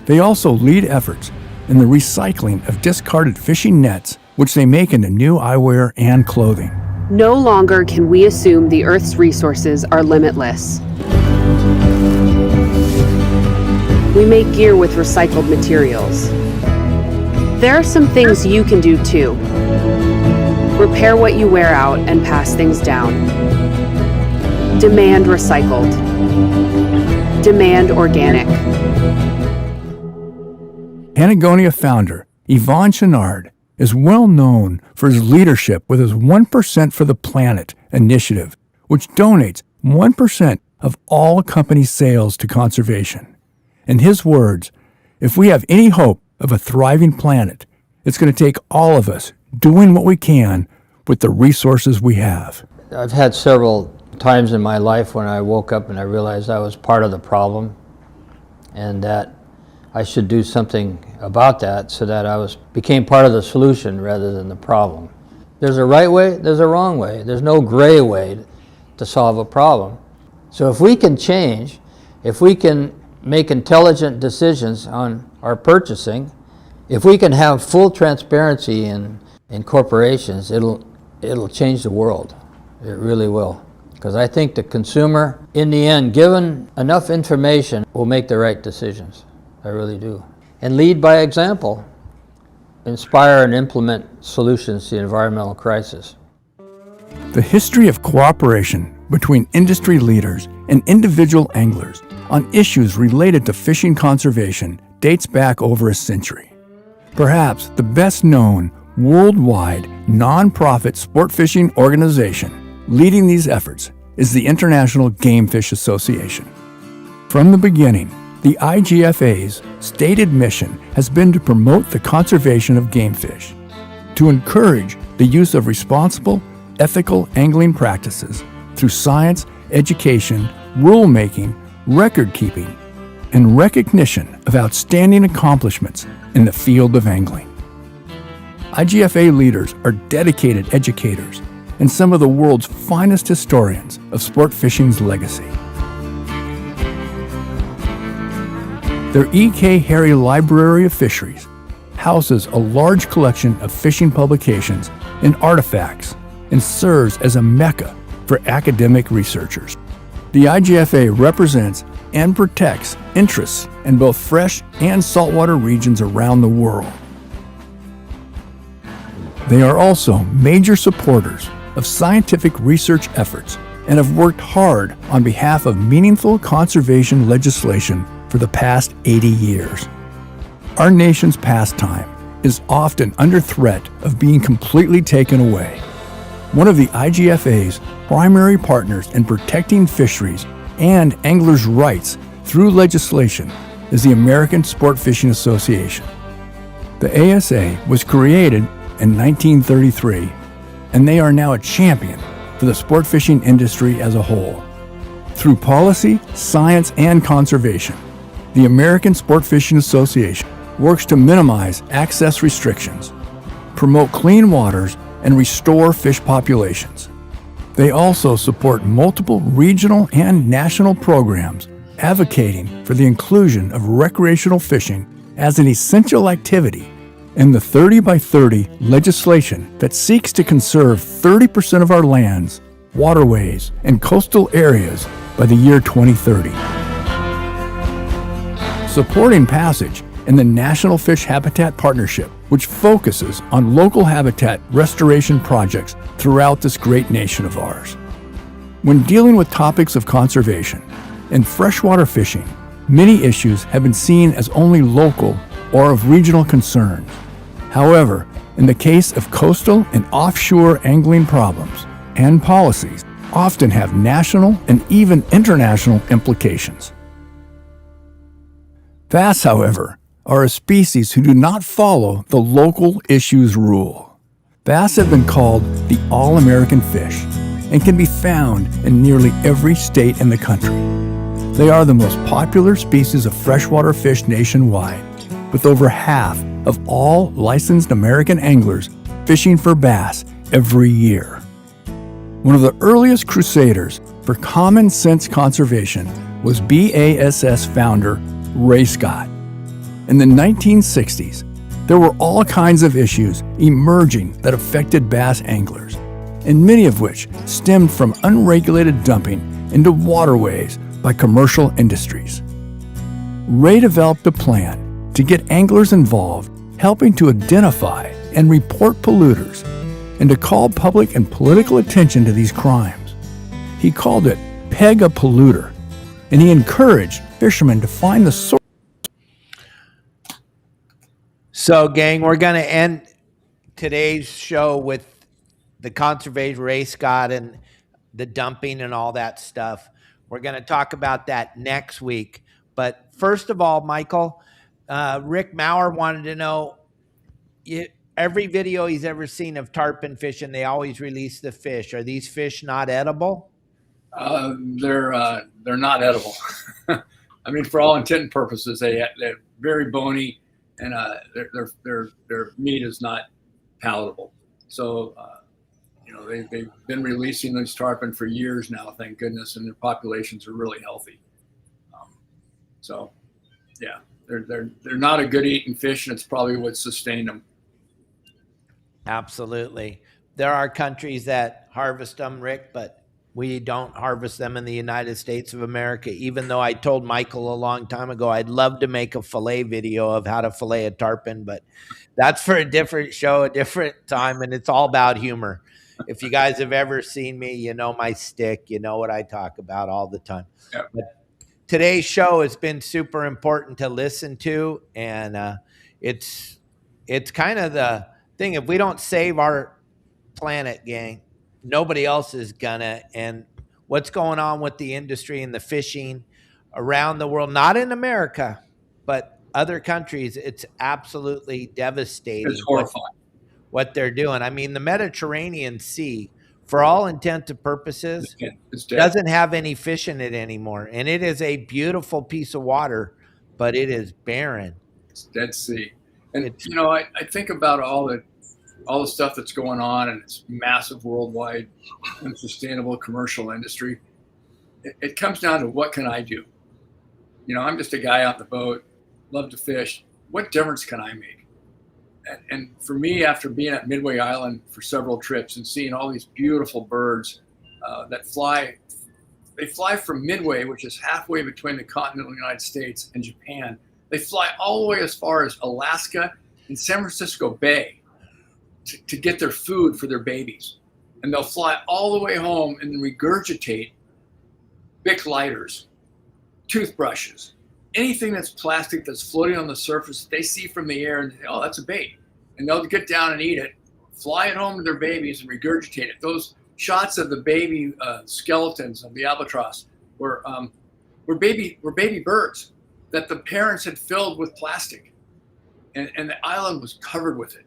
They also lead efforts in the recycling of discarded fishing nets, which they make into new eyewear and clothing. No longer can we assume the Earth's resources are limitless. We make gear with recycled materials. There are some things you can do too. Repair what you wear out and pass things down. Demand recycled. Demand organic. Patagonia founder Yvonne Chenard is well known for his leadership with his 1% for the Planet initiative, which donates 1% of all company sales to conservation. In his words, if we have any hope of a thriving planet, it's going to take all of us doing what we can with the resources we have. I've had several times in my life when I woke up and I realized I was part of the problem and that I should do something about that so that I became part of the solution rather than the problem. There's a right way, there's a wrong way. There's no gray way to solve a problem. So if we can change, if we can make intelligent decisions on our purchasing, if we can have full transparency in corporations, it'll change the world. It really will. Because I think the consumer, in the end, given enough information, will make the right decisions. I really do. And lead by example. Inspire and implement solutions to the environmental crisis. The history of cooperation between industry leaders and individual anglers on issues related to fishing conservation dates back over a century. Perhaps the best known worldwide non-profit sport fishing organization leading these efforts is the International Game Fish Association. From the beginning, the IGFA's stated mission has been to promote the conservation of game fish, to encourage the use of responsible, ethical angling practices through science, education, rulemaking, record-keeping, and recognition of outstanding accomplishments in the field of angling. IGFA leaders are dedicated educators and some of the world's finest historians of sport fishing's legacy. Their E.K. Harry Library of Fisheries houses a large collection of fishing publications and artifacts and serves as a mecca for academic researchers. The IGFA represents and protects interests in both fresh and saltwater regions around the world. They are also major supporters of scientific research efforts and have worked hard on behalf of meaningful conservation legislation for the past 80 years. Our nation's pastime is often under threat of being completely taken away. One of the IGFA's primary partners in protecting fisheries and anglers' rights through legislation is the American Sport Fishing Association. The ASA was created in 1933, and they are now a champion for the sport fishing industry as a whole. Through policy, science, and conservation, the American Sport Fishing Association works to minimize access restrictions, promote clean waters, and restore fish populations. They also support multiple regional and national programs advocating for the inclusion of recreational fishing as an essential activity in the 30 by 30 legislation that seeks to conserve 30% of our lands, waterways, and coastal areas by the year 2030. Supporting passage in the National Fish Habitat Partnership, which focuses on local habitat restoration projects throughout this great nation of ours. When dealing with topics of conservation and freshwater fishing, many issues have been seen as only local or of regional concern. However, in the case of coastal and offshore angling problems and policies, often have national and even international implications. Bass, however, are a species who do not follow the local issues rule. Bass have been called the all-American fish and can be found in nearly every state in the country. They are the most popular species of freshwater fish nationwide, with over half of all licensed American anglers fishing for bass every year. One of the earliest crusaders for common sense conservation was BASS founder Ray Scott. In the 1960s, there were all kinds of issues emerging that affected bass anglers, and many of which stemmed from unregulated dumping into waterways by commercial industries. Ray developed a plan to get anglers involved, helping to identify and report polluters, and to call public and political attention to these crimes. He called it Peg a Polluter, and he encouraged fishermen to find the source. So, gang, we're going to end today's show with the conservation Ray Scott and the dumping and all that stuff. We're going to talk about that next week. But first of all, Michael, Rick Maurer wanted to know, every video he's ever seen of tarpon fishing, they always release the fish. Are these fish not edible? They're not edible. I mean, for all intent and purposes, they're very bony, and their meat is not palatable. So, they've been releasing these tarpon for years now, thank goodness, and their populations are really healthy. So, yeah, they're not a good eating fish, and it's probably what sustained them. Absolutely. There are countries that harvest them, Rick, but we don't harvest them in the United States of America, even though I told Michael a long time ago I'd love to make a fillet video of how to fillet a tarpon, but that's for a different show, a different time, and it's all about humor. If you guys have ever seen me, you know my stick, you know what I talk about all the time. Yep. But today's show has been super important to listen to, and it's kind of the thing. If we don't save our planet, gang, nobody else is gonna. And what's going on with the industry and the fishing around the world, not in America, but other countries, it's absolutely devastating. It's horrifying what they're doing. I mean, the Mediterranean Sea, for all intents and purposes, doesn't have any fish in it anymore. And it is a beautiful piece of water, but it is barren. It's Dead Sea. And I think about all the stuff that's going on, and it's massive worldwide unsustainable commercial industry. It comes down to, what can I do? I'm just a guy out the boat, love to fish. What difference can I make? And for me, after being at Midway Island for several trips and seeing all these beautiful birds that fly, they fly from Midway, which is halfway between the continental United States and Japan. They fly all the way as far as Alaska and San Francisco Bay to get their food for their babies. And they'll fly all the way home and then regurgitate Bic lighters, toothbrushes, anything that's plastic that's floating on the surface they see from the air, and oh, that's a bait. And they'll get down and eat it, fly it home to their babies and regurgitate it. Those shots of the baby skeletons of the albatross were baby birds that the parents had filled with plastic. And the island was covered with it.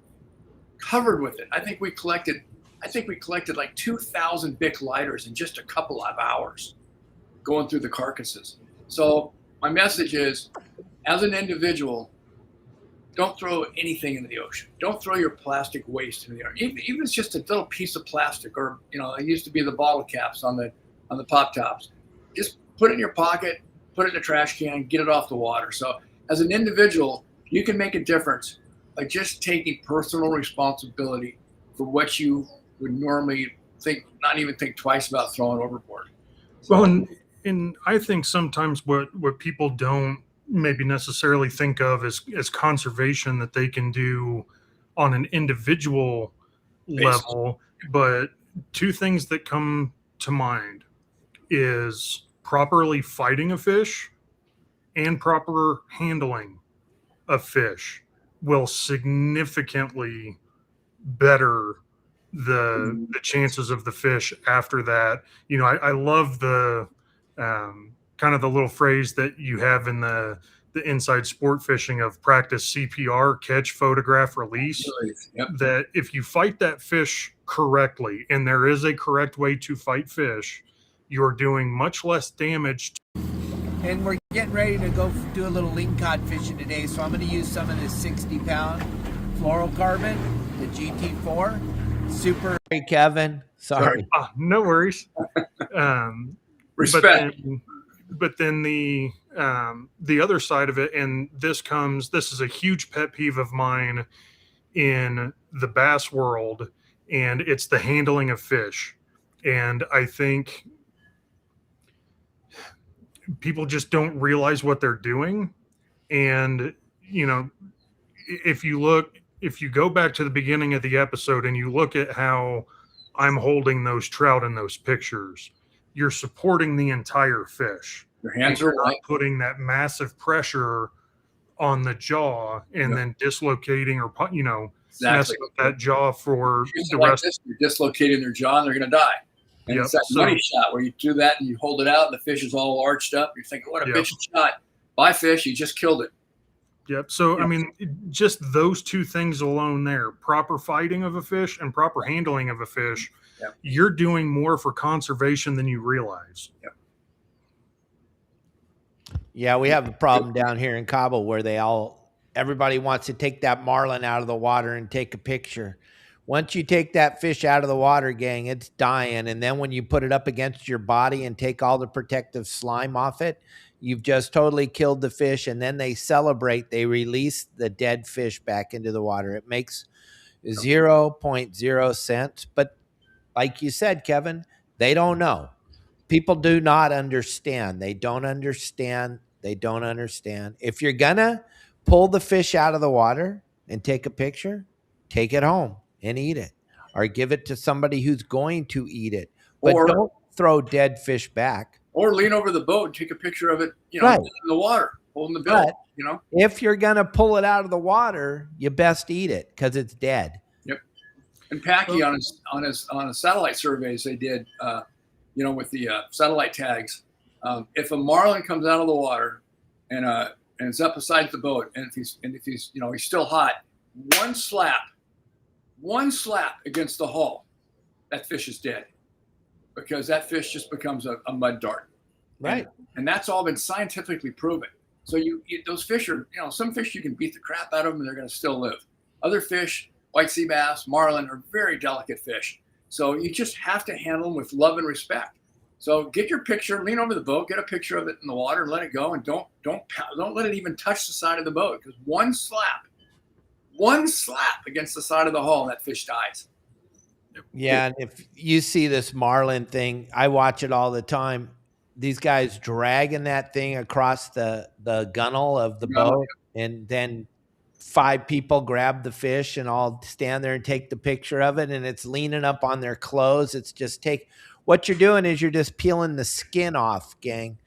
I think we collected like 2,000 Bic lighters in just a couple of hours going through the carcasses. So my message is, as an individual, don't throw anything into the ocean. Don't throw your plastic waste into the ocean. Even if it's just a little piece of plastic, or it used to be the bottle caps on the pop tops. Just put it in your pocket, put it in a trash can, get it off the water. So as an individual, you can make a difference by just taking personal responsibility for what you would normally not even think twice about throwing overboard. Well, and I think sometimes what people don't maybe necessarily think of as conservation that they can do on an individual level, but two things that come to mind is properly fighting a fish and proper handling of fish will significantly better the chances of the fish after that. I love the kind of the little phrase that you have in the inside sport fishing of practice CPR, catch, photograph, release. Yep. That if you fight that fish correctly, and there is a correct way to fight fish, you're doing much less damage. And we're getting ready to go do a little lingcod fishing today, so I'm going to use some of this 60-pound fluorocarbon, the GT4. Super. Hey, Kevin. Sorry. No worries. Respect. But then the other side of it, and this is a huge pet peeve of mine in the bass world, and it's the handling of fish. And I think people just don't realize what they're doing. And, if you go back to the beginning of the episode and you look at how I'm holding those trout in those pictures, you're supporting the entire fish. Your hands are not putting that massive pressure on the jaw and then dislocating or, Exactly. up that jaw for the like rest. this, you're dislocating their jaw and they're going to die. And Yep. it's that money shot where you do that and you hold it out and the fish is all arched up. You're thinking, what a bitch shot. Buy fish, you just killed it. Yep. So, I mean, just those two things alone there, proper fighting of a fish and proper handling of a fish, you're doing more for conservation than you realize. Yep. Yeah, we have a problem down here in Cabo where everybody wants to take that marlin out of the water and take a picture. Once you take that fish out of the water, gang, it's dying. And then when you put it up against your body and take all the protective slime off it, you've just totally killed the fish. And then they celebrate. They release the dead fish back into the water. It makes 0.0 sense. But like you said, Kevin, they don't know. People do not understand. They don't understand. They don't understand. If you're going to pull the fish out of the water and take a picture, take it home and eat it, or give it to somebody who's going to eat it. But don't throw dead fish back. Or lean over the boat and take a picture of it, in the water, holding the bill, If you're going to pull it out of the water, you best eat it because it's dead. Yep. And Packy on his satellite surveys they did, with the satellite tags, if a marlin comes out of the water and it's up beside the boat, and if he's he's still hot, one slap against the hull, that fish is dead, because that fish just becomes a mud dart. Right. And that's all been scientifically proven. So those fish are, some fish you can beat the crap out of them and they're going to still live. Other fish, white sea bass, marlin, are very delicate fish. So you just have to handle them with love and respect. So get your picture, lean over the boat, get a picture of it in the water, let it go, and don't let it even touch the side of the boat, because one slap against the side of the hull, that fish dies. Yeah, and if you see this marlin thing, I watch it all the time. These guys dragging that thing across the gunnel of the boat, and then 5 people grab the fish and all stand there and take the picture of it, and it's leaning up on their clothes. It's just what you're doing is you're just peeling the skin off, gang.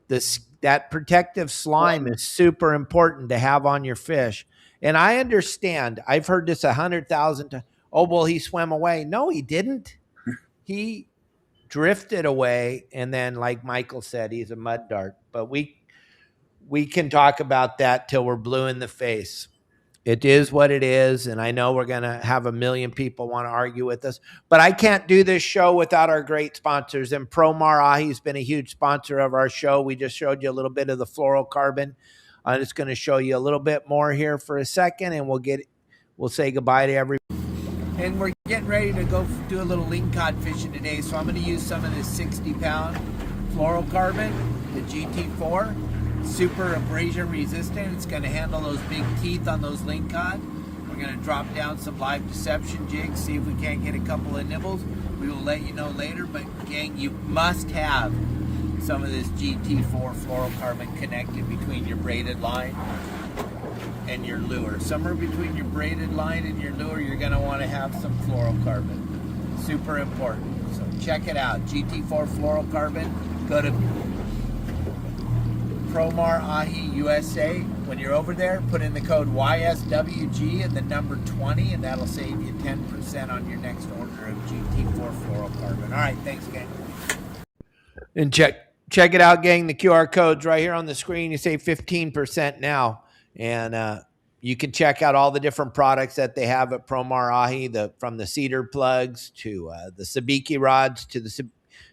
That protective slime is super important to have on your fish. And I understand. I've heard this 100,000 times. Oh, well, he swam away. No, he didn't. He drifted away. And then, like Michael said, he's a mud dart. But we can talk about that till we're blue in the face. It is what it is. And I know we're going to have 1 million people want to argue with us. But I can't do this show without our great sponsors. And Promar Ahi has been a huge sponsor of our show. We just showed you a little bit of the fluorocarbon. I'm just going to show you a little bit more here for a second, and we'll say goodbye to everybody. And we're getting ready to go do a little lingcod fishing today, so I'm going to use some of this 60-pound fluorocarbon, the GT4, super abrasion resistant. It's going to handle those big teeth on those lingcod. We're going to drop down some live deception jigs, see if we can't get a couple of nibbles. We will let you know later, but gang, you must have some of this GT4 fluorocarbon connected between your braided line and your lure. Somewhere between your braided line and your lure, you're going to want to have some fluorocarbon. Super important. So check it out. GT4 fluorocarbon. Go to Promar Ahi USA. When you're over there, put in the code YSWG and the number 20, and that'll save you 10% on your next order of GT4 fluorocarbon. All right, thanks, gang. And check it out, gang. The QR code's right here on the screen. You save 15% now. And you can check out all the different products that they have at Promar Ahi, from the cedar plugs to the sabiki rods to the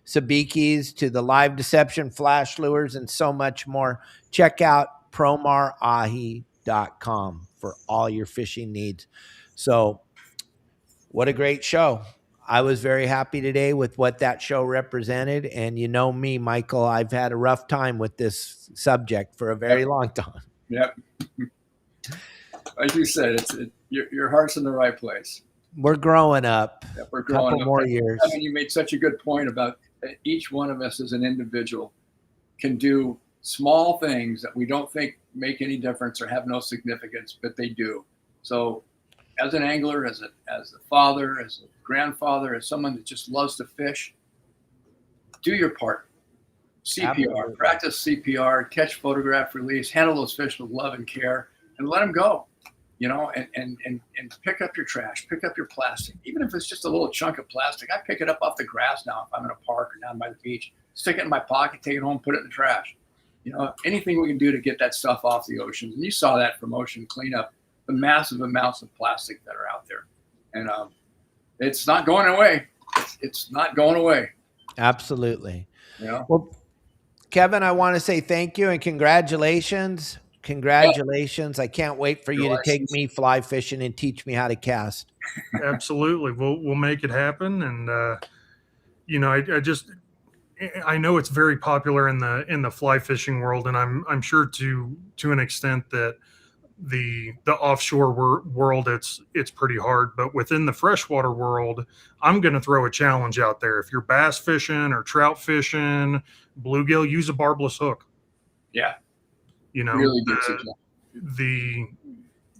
sabikis to the live deception flash lures and so much more. Check out promarahi.com for all your fishing needs. So what a great show. I was very happy today with what that show represented. And you know me, Michael, I've had a rough time with this subject for a very long time. Yep. Like you said, your heart's in the right place. We're growing up. Yep, we're growing couple up. more years. I mean, you made such a good point about each one of us as an individual can do small things that we don't think make any difference or have no significance, but they do. So as an angler, as a father, as a grandfather, as someone that just loves to fish, do your part. CPR, Absolutely. Practice CPR, catch, photograph, release, handle those fish with love and care, and let them go. you know, and pick up your trash, pick up your plastic, even if it's just a little chunk of plastic. I pick it up off the grass now if I'm in a park or down by the beach, stick it in my pocket, take it home, put it in the trash. You know, anything we can do to get that stuff off the oceans. And you saw that from ocean cleanup, the massive amounts of plastic that are out there. And it's not going away. It's not going away. Absolutely. You know? Well, Kevin, I want to say thank you and congratulations. Congratulations. I can't wait for you to take me fly fishing and teach me how to cast. Absolutely. We'll make it happen. And, you know, I know it's very popular in the fly fishing world, and I'm sure to an extent that the offshore world it's pretty hard, but within the freshwater world, I'm going to throw a challenge out there. If you're bass fishing or trout fishing, bluegill, use a barbless hook. Yeah. You know, really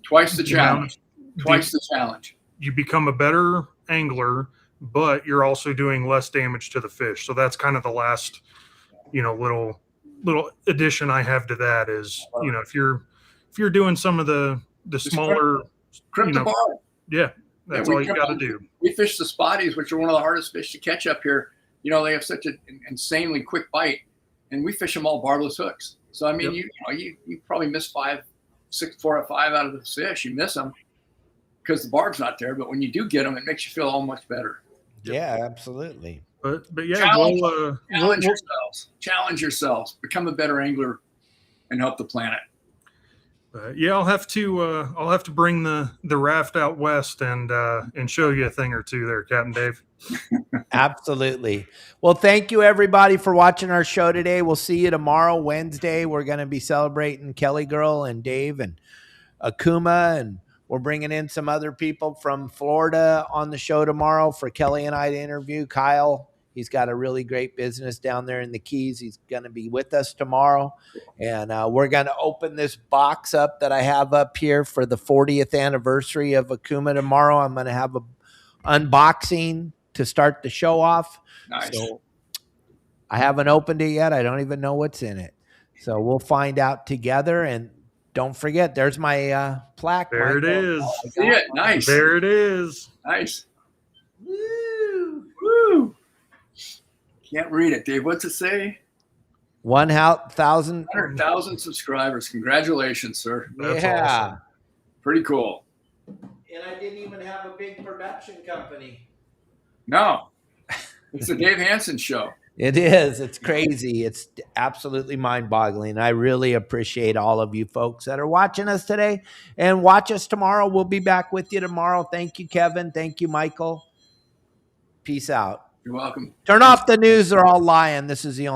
twice the challenge. Twice the challenge. You become a better angler, but you're also doing less damage to the fish. So that's kind of the last, you know, little addition I have to that is, you know, if you're doing some of the smaller, crimp the bar. Yeah, that's all you got to do. We fish the spotties, which are one of the hardest fish to catch up here. You know, they have such an insanely quick bite, and we fish them all barbless hooks. So I mean, you probably miss 4 or 5 out of the fish. You miss them because the barb's not there. But when you do get them, it makes you feel all much better. Yeah, absolutely. But yeah, challenge yourselves. Challenge yourselves. Become a better angler, and help the planet. Yeah, I'll have to bring the raft out west and show you a thing or two there, Captain Dave. Absolutely. Well, thank you everybody for watching our show today. We'll see you tomorrow, Wednesday. We're going to be celebrating Kelly Girl and Dave and Okuma, and we're bringing in some other people from Florida on the show tomorrow for Kelly and I to interview. Kyle, he's got a really great business down there in the Keys. He's going to be with us tomorrow. And we're going to open this box up that I have up here for the 40th anniversary of Okuma tomorrow. I'm going to have an unboxing to start the show off. Nice. So I haven't opened it yet. I don't even know what's in it. So we'll find out together. And don't forget, there's my plaque. There it is. See it. Nice. There it is. Nice. Woo. Can't read it, Dave. What's it say? 100,000 subscribers. Congratulations, sir. That's awesome. Pretty cool. And I didn't even have a big production company. No. It's the Dave Hansen show. It is. It's crazy. It's absolutely mind-boggling. I really appreciate all of you folks that are watching us today. And watch us tomorrow. We'll be back with you tomorrow. Thank you, Kevin. Thank you, Michael. Peace out. You're welcome. Turn off the news. They're all lying. This is the only